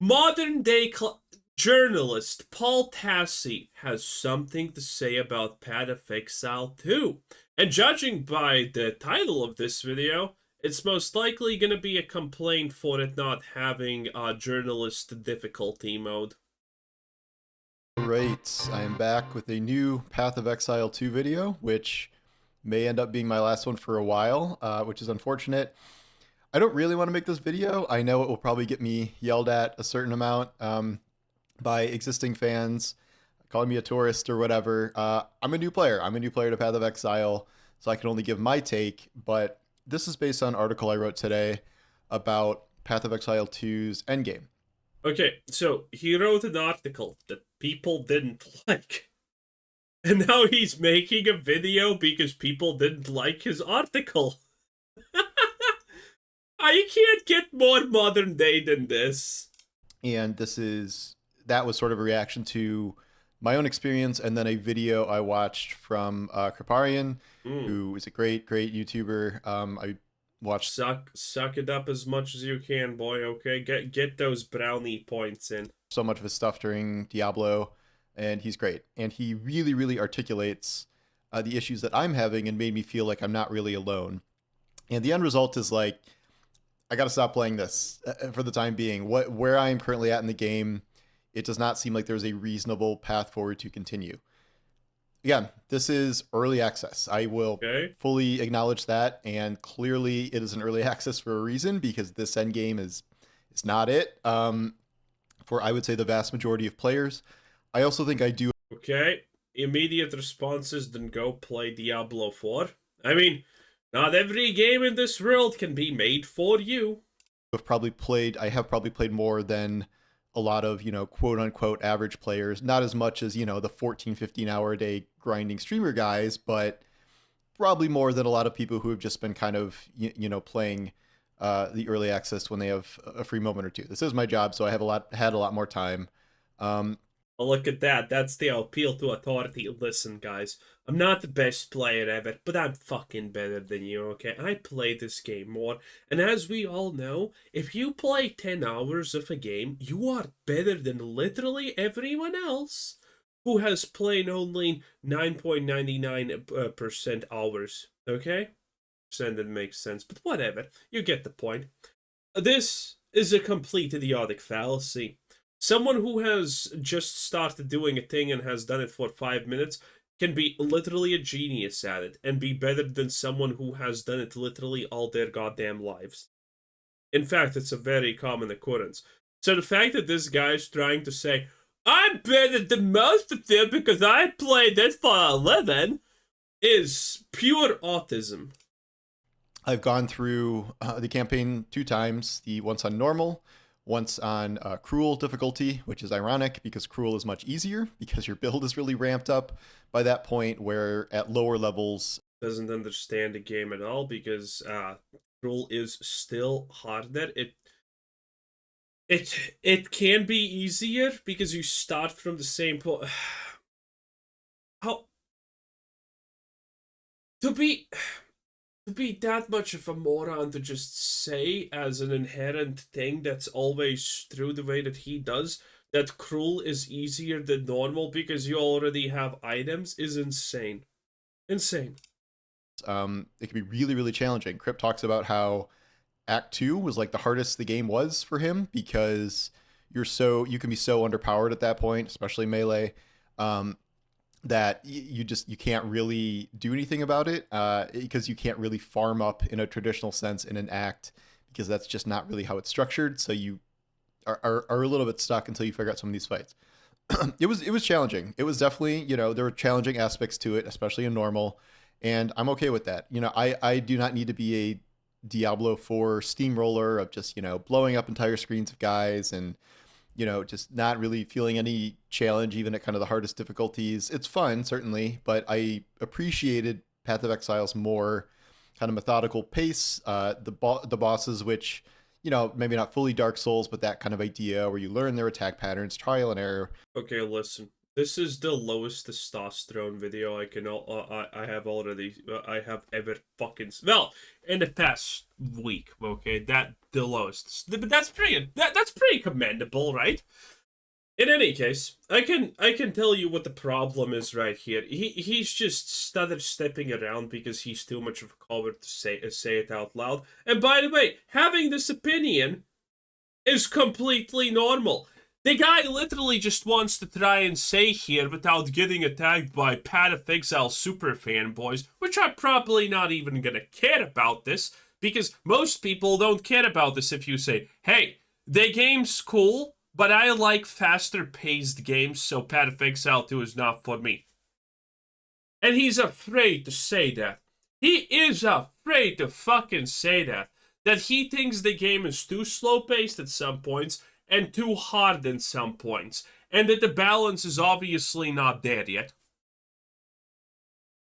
Modern day journalist Paul Tassi has something to say about Path of Exile too. And judging by the title of this video, it's most likely going to be a complaint for it not having a journalist difficulty mode. Right, I am back with a new Path of Exile 2 video, which may end up being my last one for a while, which is unfortunate. I don't really want to make this video. I know it will probably get me yelled at a certain amount by existing fans, calling me a tourist or whatever. I'm a new player. I'm a new player to Path of Exile, so I can only give my take, but this is based on an article I wrote today about Path of Exile 2's endgame. Okay, so he wrote an article that people didn't like. And now he's making a video because people didn't like his article. I can't get more modern day than this. And that was sort of a reaction to my own experience and then a video I watched from Kriparian, who is a great YouTuber. I watched Suck it up as much as you can, boy. Okay, get those brownie points in. so much of his stuff during Diablo, and he's great. And he really articulates the issues that I'm having and made me feel like I'm not really alone. And the end result is like, I got to stop playing this for the time being. Where I am currently at in the game, it does not seem like there's a reasonable path forward to continue. Again, this is early access. I will fully acknowledge that, and clearly it is an early access for a reason, because this endgame is not it for, I would say, the vast majority of players. I also think I do. Okay, immediate responses, then go play Diablo 4. I mean, not every game in this world can be made for you. I have probably played more than a lot of, quote unquote average players. Not as much as, the 14, 15 hour a day grinding streamer guys, but probably more than a lot of people who have just been kind of, playing the early access when they have a free moment or two. This is my job, so I have had a lot more time. Well, look at that. That's the appeal to authority. Listen, guys, I'm not the best player ever, but I'm fucking better than you, okay? I play this game more, and as we all know, if you play 10 hours of a game, you are better than literally everyone else who has played only 9.99% hours, okay? Percent that makes sense, but whatever. You get the point. This is a complete idiotic fallacy. Someone who has just started doing a thing and has done it for 5 minutes can be literally a genius at it and be better than someone who has done it literally all their goddamn lives. In fact, it's a very common occurrence. So the fact that this guy is trying to say, I'm better than most of them because I played this for a living, is pure autism. I've gone through the campaign 2 times, the once on normal, once on cruel difficulty, which is ironic because cruel is much easier because your build is really ramped up by that point, where at lower levels doesn't understand the game at all, because cruel is still harder. It can be easier because you start from the same point. How to be that much of a moron to just say as an inherent thing that's always true the way that he does, that cruel is easier than normal because you already have items, is insane. Insane. it can be really challenging. Crip talks about how Act 2 was like the hardest the game was for him because you can be so underpowered at that point, especially melee, that you can't really do anything about it because you can't really farm up in a traditional sense in an act, because that's just not really how it's structured. So you are a little bit stuck until you figure out some of these fights. It was challenging. It was definitely, there were challenging aspects to it, especially in normal, and I'm okay with that. I do not need to be a Diablo 4 steamroller of just, blowing up entire screens of guys and just not really feeling any challenge, even at kind of the hardest difficulties. It's fun, certainly, but I appreciated Path of Exile's more kind of methodical pace. The bosses, which, maybe not fully Dark Souls, but that kind of idea where you learn their attack patterns, trial and error. Okay, listen. This is the lowest testosterone video I have ever fucking well in the past week. Okay, that the lowest, but that's pretty commendable, right? In any case, I can tell you what the problem is right here. He's just stutter stepping around because he's too much of a coward to say it out loud. And by the way, having this opinion is completely normal. The guy literally just wants to try and say here without getting attacked by Path of Exile super fanboys, which are probably not even gonna care about this, because most people don't care about this if you say, hey, the game's cool, but I like faster paced games, so Path of Exile 2 is not for me. And he's afraid to say that. He is afraid to fucking say that. That he thinks the game is too slow paced at some points and too hard at some points, and that the balance is obviously not there yet.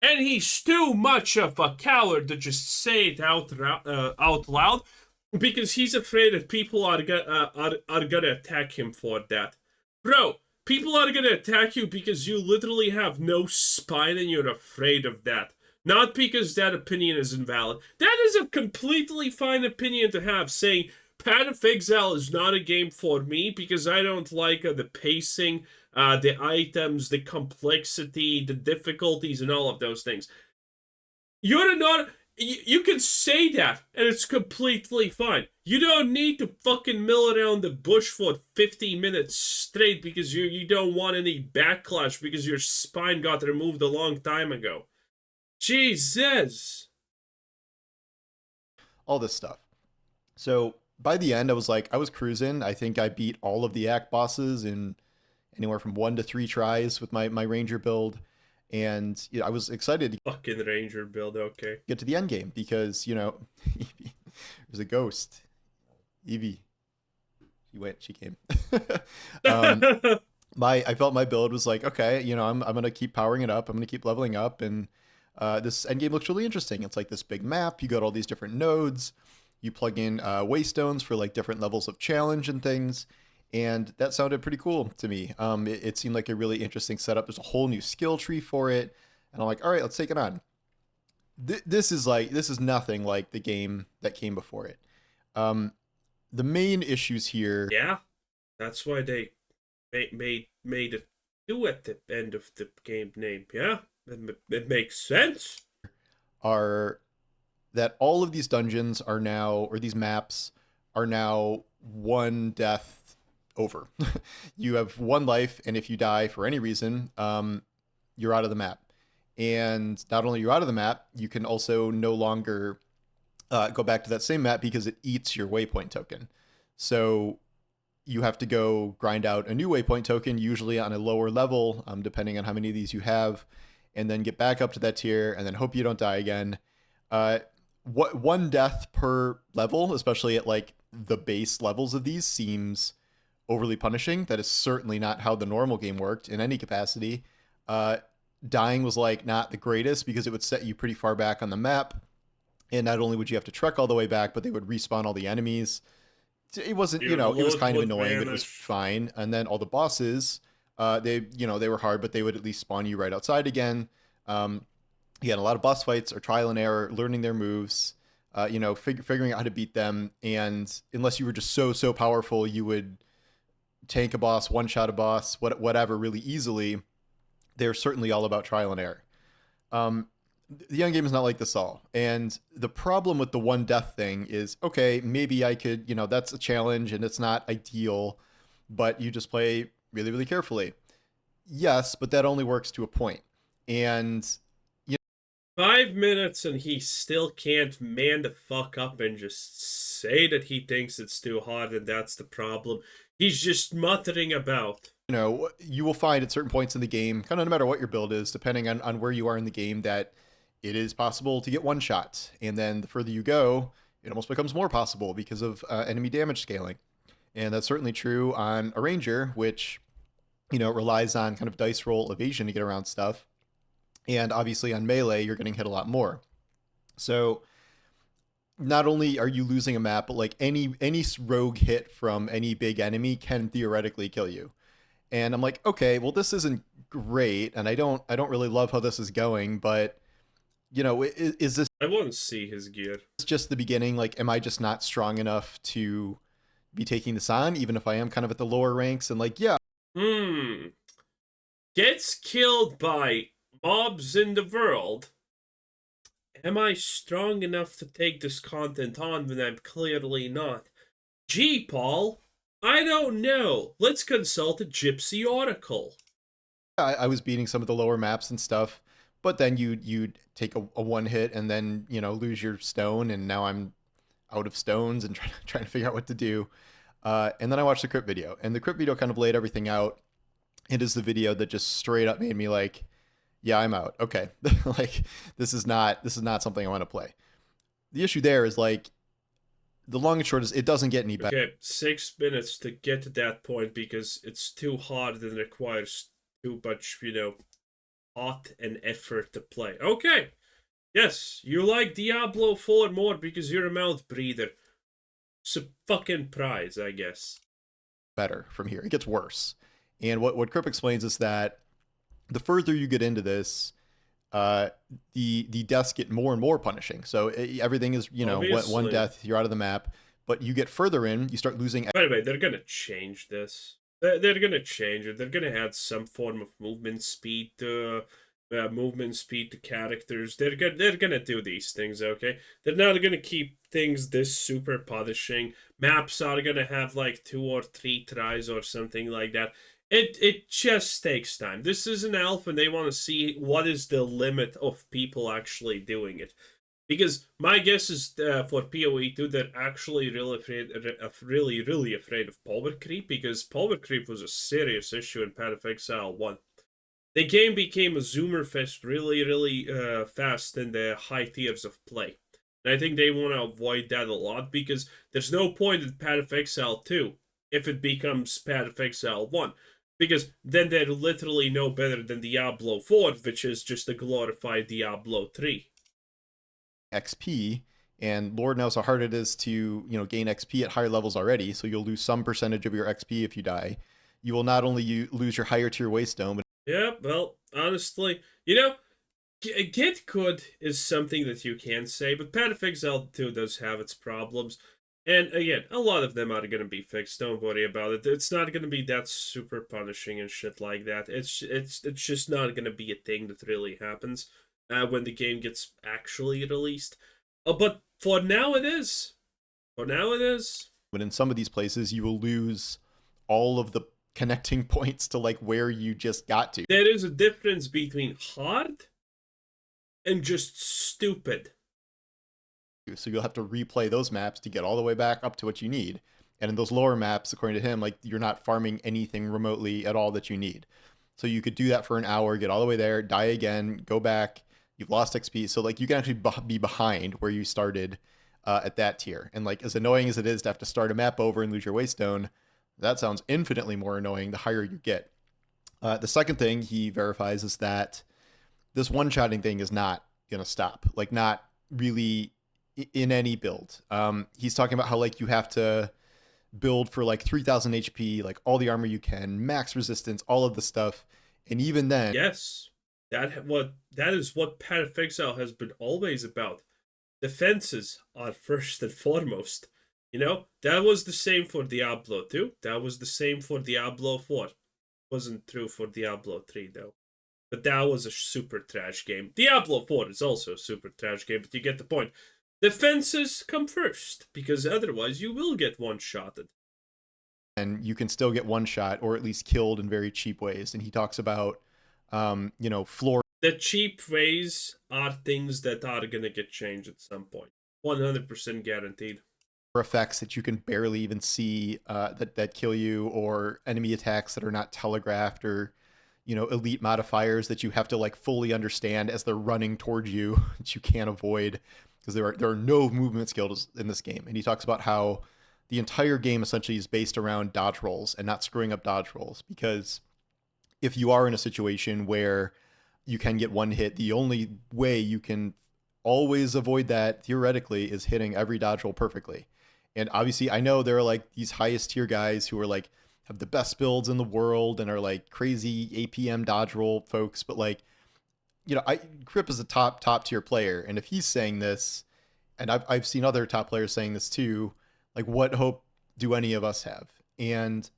And he's too much of a coward to just say it out loud because he's afraid that people are gonna attack him for that. Bro, people are gonna attack you because you literally have no spine and you're afraid of that. Not because that opinion is invalid. That is a completely fine opinion to have, saying Path of Exile is not a game for me because I don't like the pacing, the items, the complexity, the difficulties, and all of those things. You're not. You can say that, and it's completely fine. You don't need to fucking mill around the bush for 50 minutes straight because you don't want any backlash because your spine got removed a long time ago. Jesus. All this stuff. So by the end, I was cruising. I think I beat all of the act bosses in anywhere from 1 to 3 tries with my ranger build. And I was excited to Fucking ranger build, okay. get to the end game because, there's a ghost. Evie. She came. um, I felt my build was like, okay, I'm gonna keep powering it up. I'm gonna keep leveling up, and this end game looks really interesting. It's like this big map. You got all these different nodes. You plug in waystones for like different levels of challenge and things, and that sounded pretty cool to me. It seemed like a really interesting setup. There's a whole new skill tree for it, and I'm like, all right, let's take it on. This is nothing like the game that came before it. The main issues here, Yeah, that's why they made it 2 at the end of the game name. Yeah, it makes sense. are that all of these dungeons are now, or these maps are now one death over. You have 1 life, and if you die for any reason, you're out of the map. And not only you're out of the map, you can also no longer go back to that same map because it eats your waypoint token. So you have to go grind out a new waypoint token, usually on a lower level, depending on how many of these you have, and then get back up to that tier, and then hope you don't die again. What 1 death per level, especially at like the base levels of these, seems overly punishing. That is certainly not how the normal game worked in any capacity. Dying was like not the greatest because it would set you pretty far back on the map, and not only would you have to trek all the way back, but they would respawn all the enemies. It wasn't, it was kind of annoying, but it was fine. And then all the bosses, they were hard, but they would at least spawn you right outside again. Again, a lot of boss fights are trial and error, learning their moves, figuring out how to beat them. And unless you were just so powerful, you would tank a boss, one-shot a boss, whatever, really easily. They're certainly all about trial and error. The young game is not like this all. And the problem with the 1 death thing is, okay, maybe I could, that's a challenge and it's not ideal, but you just play really, really carefully. Yes, but that only works to a point. And 5 minutes and he still can't man the fuck up and just say that he thinks it's too hard and that's the problem. He's just muttering about. You will find at certain points in the game, kind of no matter what your build is, depending on where you are in the game, that it is possible to get one shot. And then the further you go, it almost becomes more possible because of enemy damage scaling. And that's certainly true on a ranger, which, relies on kind of dice roll evasion to get around stuff. And obviously on melee, you're getting hit a lot more. So not only are you losing a map, but like any rogue hit from any big enemy can theoretically kill you. And I'm like, okay, well, this isn't great, and I don't really love how this is going, but is this I want to see his gear. just the beginning? Like, am I just not strong enough to be taking this on, even if I am kind of at the lower ranks? And like, yeah, Hmm. Gets killed by mobs in the world. Am I strong enough to take this content on when I'm clearly not? Gee, Paul, I don't know. Let's consult a gypsy oracle. I was beating some of the lower maps and stuff, but then you'd take a one hit and then lose your stone, and now I'm out of stones and trying to figure out what to do. And then I watched the crypt video, and the crypt video kind of laid everything out. It is the video that just straight up made me like, yeah, I'm out. Okay, like this is not something I want to play. The issue there is like the long and short is it doesn't get any better. Okay, 6 minutes to get to that point because it's too hard and requires too much, thought and effort to play. Okay, yes, you like Diablo 4 more because you're a mouth breather. It's a fucking prize, I guess. Better from here. It gets worse. And what Krip explains is that the further you get into this, the deaths get more and more punishing. So everything is one death, you're out of the map. But you get further in, you start losing. By the way, they're gonna change this. They're gonna change it. They're gonna add some form of movement speed to characters. They're gonna do these things. Okay, they're not gonna keep things this super punishing. Maps are gonna have like 2 or 3 tries or something like that. It just takes time. This is an alpha, and they want to see what is the limit of people actually doing it. Because my guess is for PoE 2, they're actually really afraid of power creep, because power creep was a serious issue in Path of Exile 1. The game became a zoomer fest really fast in the high tiers of play. And I think they want to avoid that a lot, because there's no point in Path of Exile 2 if it becomes Path of Exile 1. Because then they're literally no better than Diablo 4, which is just a glorified Diablo 3. XP, and Lord knows how hard it is to gain XP at higher levels already. So you'll lose some percentage of your XP if you die. You will not only lose your higher tier waystone, but yeah, well, honestly, get good is something that you can say, but Path of Exile 2 does have its problems. And again, a lot of them are going to be fixed. Don't worry about it. It's not going to be that super punishing and shit like that. It's just not going to be a thing that really happens when the game gets actually released. But for now, it is. For now, it is. But in some of these places, you will lose all of the connecting points to like where you just got to. There is a difference between hard and just stupid. So you'll have to replay those maps to get all the way back up to what you need. And in those lower maps, according to him, like you're not farming anything remotely at all that you need. So you could do that for an hour, get all the way there, die again, go back. You've lost XP. So like you can actually be behind where you started at that tier. And like as annoying as it is to have to start a map over and lose your waystone, that sounds infinitely more annoying the higher you get. The second thing he verifies is that this one-shotting thing is not going to stop. Like not really in any build. He's talking about how like you have to build for like 3000 HP, like all the armor you can, max resistance, all of the stuff. And even then, yes, that is what Path of Exile has been always about. Defenses are first and foremost. That was the same for Diablo 2. That was the same for Diablo 4. Wasn't true for Diablo 3 though. But that was a super trash game. Diablo 4 is also a super trash game, but you get the point. Defenses come first, because otherwise you will get one-shotted. And you can still get one shot or at least killed in very cheap ways. And he talks about, floor. The cheap ways are things that are going to get changed at some point. 100% guaranteed. Effects that you can barely even see that kill you, or enemy attacks that are not telegraphed, or elite modifiers that you have to like fully understand as they're running towards you that you can't avoid, because there are no movement skills in this game. And he talks about how the entire game essentially is based around dodge rolls and not screwing up dodge rolls, because if you are in a situation where you can get one hit, the only way you can always avoid that theoretically is hitting every dodge roll perfectly. And obviously I know there are like these highest tier guys who are like have the best builds in the world and are like crazy APM dodge roll folks, but like, Crip is a top tier player, and if he's saying this, and I've seen other top players saying this too, like what hope do any of us have? And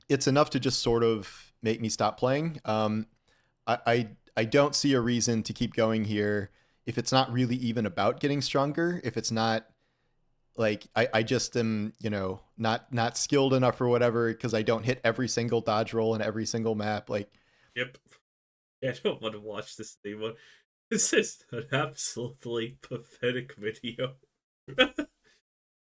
it's enough to just sort of make me stop playing. I don't see a reason to keep going here if it's not really even about getting stronger. If it's not like I just am, not skilled enough or whatever because I don't hit every single dodge roll in every single map. Like, Yep. Yeah, I don't want to watch this anymore. This is an absolutely pathetic video.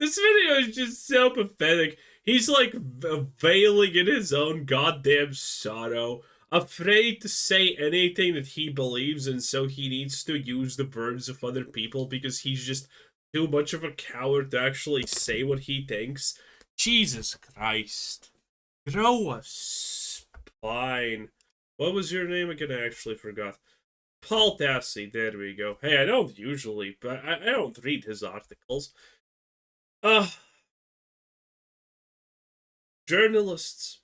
This video is just so pathetic. He's like veiling in his own goddamn sorrow, afraid to say anything that he believes, and so he needs to use the words of other people because he's just too much of a coward to actually say what he thinks. Jesus Christ. Grow a spine. What was your name again? I actually forgot. Paul Tassi, there we go. Hey, I don't usually, but I don't read his articles. Uh, journalists